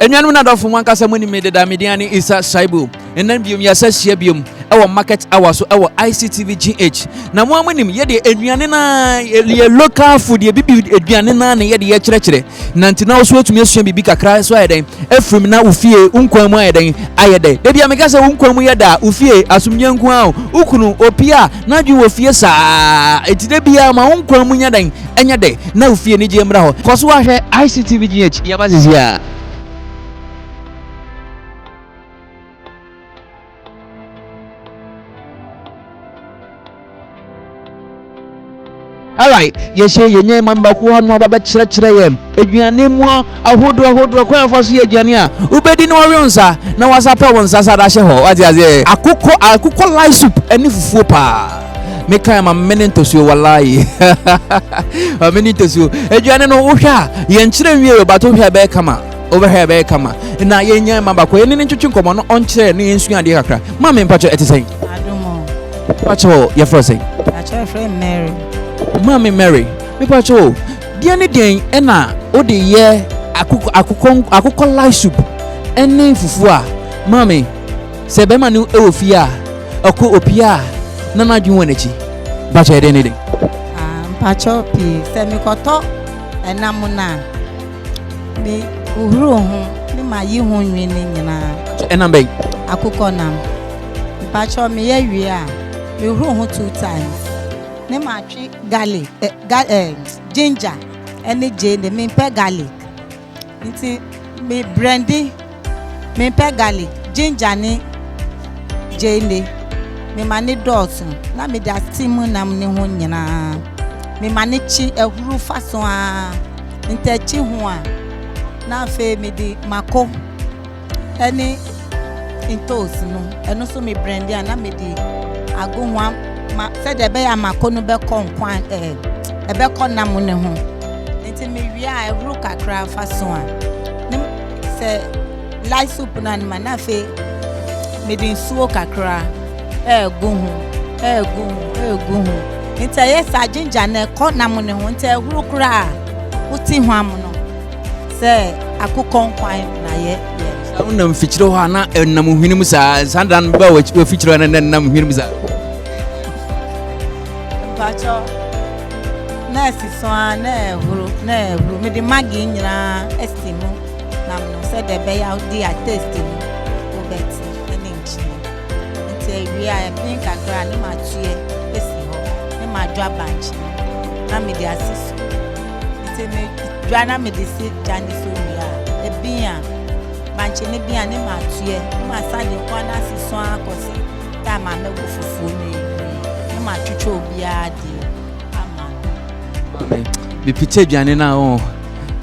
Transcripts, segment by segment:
Enwanu na dofo man kasa muni me da mediani Isa Shaibu. Enan biom ya sahia biom ewo market hour so ewo ICTV GH. Na mo amanim ye de enwane na ye local food ye bibi aduane na ye de ye kyerɛkyerɛ. Na ntina wo so atumi asua bibi kakra so ayeden. Efrim na ufie unkwan mu ayeden ayede. Da bia me kasa unkwan mu ye da ufie asumnya nko a ukunu opia na dwu wo fie saa. Etide bia ma unkwan mu nyaden enya de na ufie ni je mra ho. Koso wa hwɛ ICTV GH ya bazizia. Alright, yes, ye mamba ko hanu baba kyerɛkyerɛ yɛm aduane mu ahodo kwan fa so yɛ aduane a ubedi no wɔnsa na wasapa wɔnsa sa da hye hɔ wati aze akukɔ Lightsoup ani fufuo pa me kan ma mene ntosuo wallahi mene ntosuo aduane no wo hwɛ a yɛn kyerɛ nwie ba to hwɛ bɛ kama over here bɛ kama na yɛnya mamba ko yɛne ntwetwe nkɔmɔ no ɔnkyerɛ ne yɛnsu ade kakra ma me mpacho ɛte sɛn adomo pacho yɛ fro sɛn pacho friend Mary Mami Mary, me pacho, diani den ena ode ye akukɔ Lightsoup ene fufu a mami se be manu e ofia akɔ opia na na dwon wanachi pacho ede ne den pacho pi se mi koto enam na mi uhuru ho ni ma yi ho nwi ni nyina enam be akukɔ nam pacho mi ye wi a mi uhuru ho 2 times ne ma twi garlic ginger ene je ne me pe garlic nti me brandy me pe garlic ginger ni je ne me ma ne dot na me da steam nam ne ho nyina me ma ne chi ehuru faso a nti chi ho a na fe me di mako ene intos no eno so me brandy na me di ago ho ma said ebe ya makono be kon kwan ebe kon nam ne ho nti me wi a ehuru kakra faso a ne se Lightsoup na ne na fe me din suo kakra egu ho nti ye sa ginger na kon nam ne ho nti ehuru kra uti ho am no se akukon kwan na ye unam fichiro ha na enam hwinum sa sandan ba wa fichiro na enam hwinum sa pacho na siso na ehuru me di magi nyina estimu na no se de be ya di a taste mu obeti ene nchi nti wi a pin kakra ni ma tue esi ho ni ma dwa banchi na me di asiso nti me dwa na me di si jani so wi a ebia banchi ni bia ni ma tue ma sadi kwa na siso akosi ta ma me go fufu ni ma twetwe obia di ama bi pite aduane na o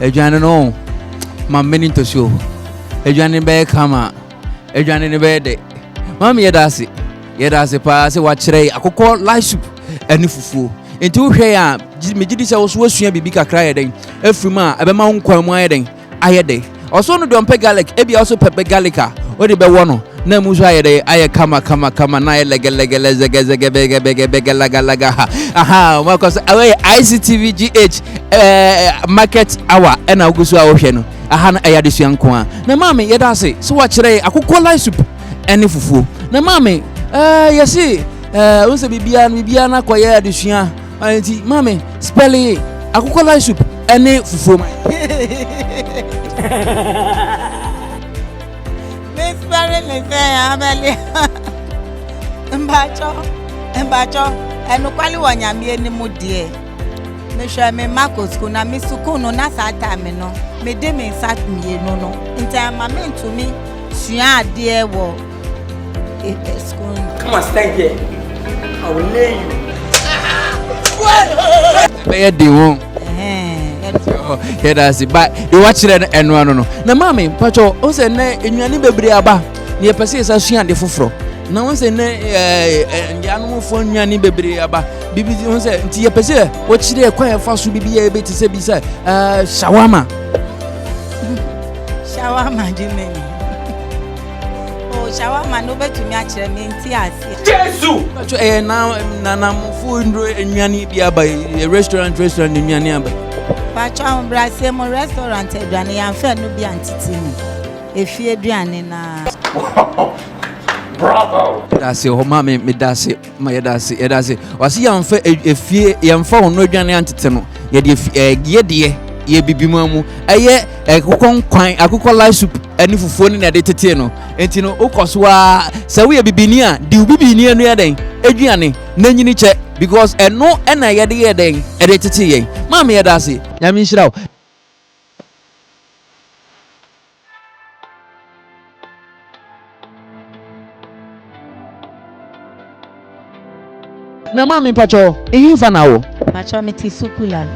aduane no ma meni ntosuo aduane be kama aduane ne be de mama yedase pa se wa kyerɛ akukɔ Lightsoup ani fufuo enti wo hwɛ a megidi sɛ wo so wasua bibi kakra yɛ den afrim a ɛbɛma wo nkwan mu ayɛ den ayɛ de ɔso no dɔmpɛ garlic ebia ɔso pɛpɛ garlic a odi be wo no na muso ayede aye kama na lege bege laga aha makos away ICTV GH market hour na ogusu a wo hwe no aha na ayade suanko a na mame yeda se so wa kire akukɔ Lightsoup ene fufuo na mame yesi unse bibia na koye adesua anti mame spell akukɔ Lightsoup ene fufuo Very ameli mbacho enu kwali wanyami eni mu die me hwe me Marcos ko na me suku no na sa time no me de me sat me no nti ama me ntumi sua ade wo school. Come on, stand here. I will lay you. Be dey won that's it. But you watch it and no. Na mami, pacho, o se na enwani bebre aba. Na ye pese esa sua de foforo. Na won se na nyanum fo enwani bebre aba. Bibi won se nti ye pese wo kire kwan fa so bibi ye beti se bi se shawarma. Shawarma jime. Oh, shawarma no betumi a kire me nti ase. Jesus. Pacho na fo ndro enwani bi aba restaurant enwani aba. Pacho brase mo restaurant edwane ya fa no bi antiti ni efie aduane na Bravo. That's your mama me that's it. My that's it. Was yam fa efie yam fa hono aduane antete no. Ye de ye bibimu mu. Eye ekokon kwan akokɔ Lightsoup ani fufuo ni na de tete no. Enti no okoso a se we bibini a di bibini anu ya den aduane na nyini che because eno na ye de den e de tete ye. Mama ye that's it. Yam nhira o. Na mama pacho ehimfa na wo pacho me ti sukula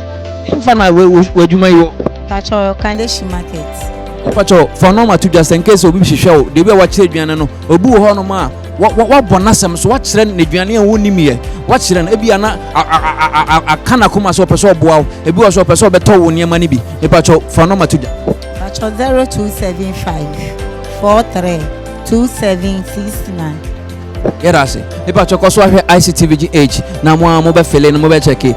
ehimfa na we dwuma yo pacho Kandeshi market pacho for no ma to just in case obi hwehwe wo de bi wa kire dwane no obi wo ho no ma wa bonasem so wa kire ne dwane a woni miye wa kire no ebi ana akana kuma so pese oboa ebi wo so pese obeto wo niam ani bi e pacho for no ma to pacho 0275 43 2769 Yerase, ipa choko so ahwe ICTVGH na mo be fele no mo be cheke